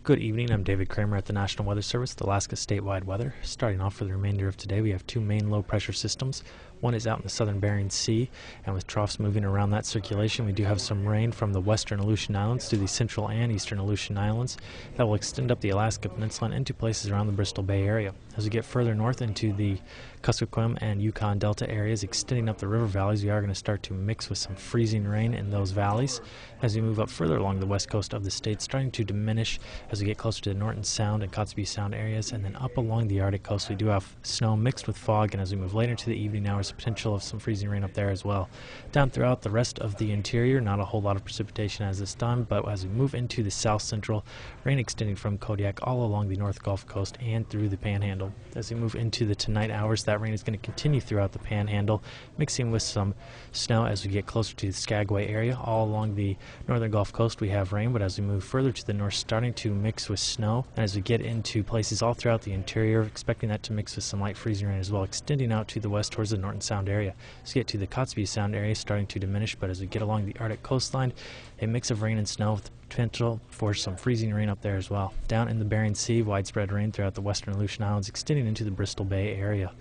Good evening, I'm David Kramer at the National Weather Service, the Alaska statewide weather. Starting off for the remainder of today, we have two main low pressure systems. One is out in the southern Bering Sea, and with troughs moving around that circulation, we do have some rain from the western Aleutian Islands to the central and eastern Aleutian Islands that will extend up the Alaska Peninsula and into places around the Bristol Bay area. As we get further north into the KAKM and Yukon Delta areas, extending up the river valleys, we are going to start to mix with some freezing rain in those valleys. As we move up further along the west coast of the state, starting to diminish as we get closer to the Norton Sound and Kotzebue Sound areas, and then up along the Arctic coast, we do have snow mixed with fog, and as we move later into the evening hours, potential of some freezing rain up there as well. Down throughout the rest of the interior, not a whole lot of precipitation as this time, but as we move into the south central, rain extending from Kodiak all along the North Gulf Coast and through the Panhandle. As we move into the tonight hours, that rain is going to continue throughout the Panhandle, mixing with some snow as we get closer to the Skagway area. All along the northern Gulf Coast we have rain, but as we move further to the north, starting to mix with snow. And as we get into places all throughout the interior, expecting that to mix with some light freezing rain as well, extending out to the west towards the Norton Sound area. As we get to the Kotzebue Sound area, starting to diminish, but as we get along the Arctic coastline, a mix of rain and snow with potential for some freezing rain up there as well. Down in the Bering Sea, widespread rain throughout the western Aleutian Islands, extending into the Bristol Bay area.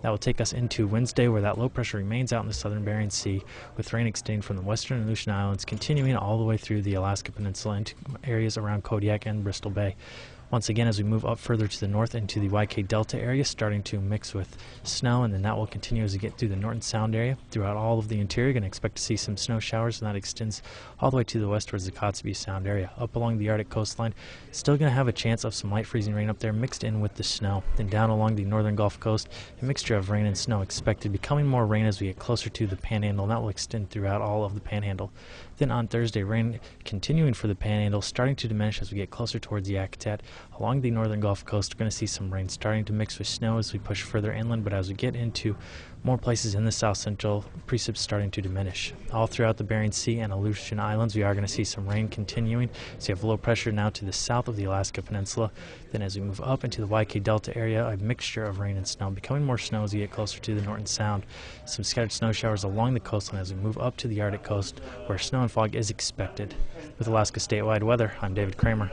That will take us into Wednesday, where that low pressure remains out in the southern Bering Sea, with rain extending from the western Aleutian Islands, continuing all the way through the Alaska Peninsula into areas around Kodiak and Bristol Bay. Once again, as we move up further to the north into the YK Delta area, starting to mix with snow, and then that will continue as we get through the Norton Sound area. Throughout all of the interior, going to expect to see some snow showers, and that extends all the way to the west towards the Kotzebue Sound area. Up along the Arctic coastline, still going to have a chance of some light freezing rain up there mixed in with the snow. Then down along the northern Gulf Coast, a mixture of rain and snow expected, becoming more rain as we get closer to the Panhandle, and that will extend throughout all of the Panhandle. Then on Thursday, rain continuing for the Panhandle, starting to diminish as we get closer towards the Yakutat. Along the northern Gulf Coast, we're going to see some rain starting to mix with snow as we push further inland, but as we get into more places in the south central, precipits starting to diminish. All throughout the Bering Sea and Aleutian Islands, we are going to see some rain continuing. So you have low pressure now to the south of the Alaska Peninsula. Then as we move up into the YK Delta area, a mixture of rain and snow, becoming more snow as we get closer to the Norton Sound. Some scattered snow showers along the coastline as we move up to the Arctic coast, where snow and fog is expected. With Alaska statewide weather, I'm David Kramer.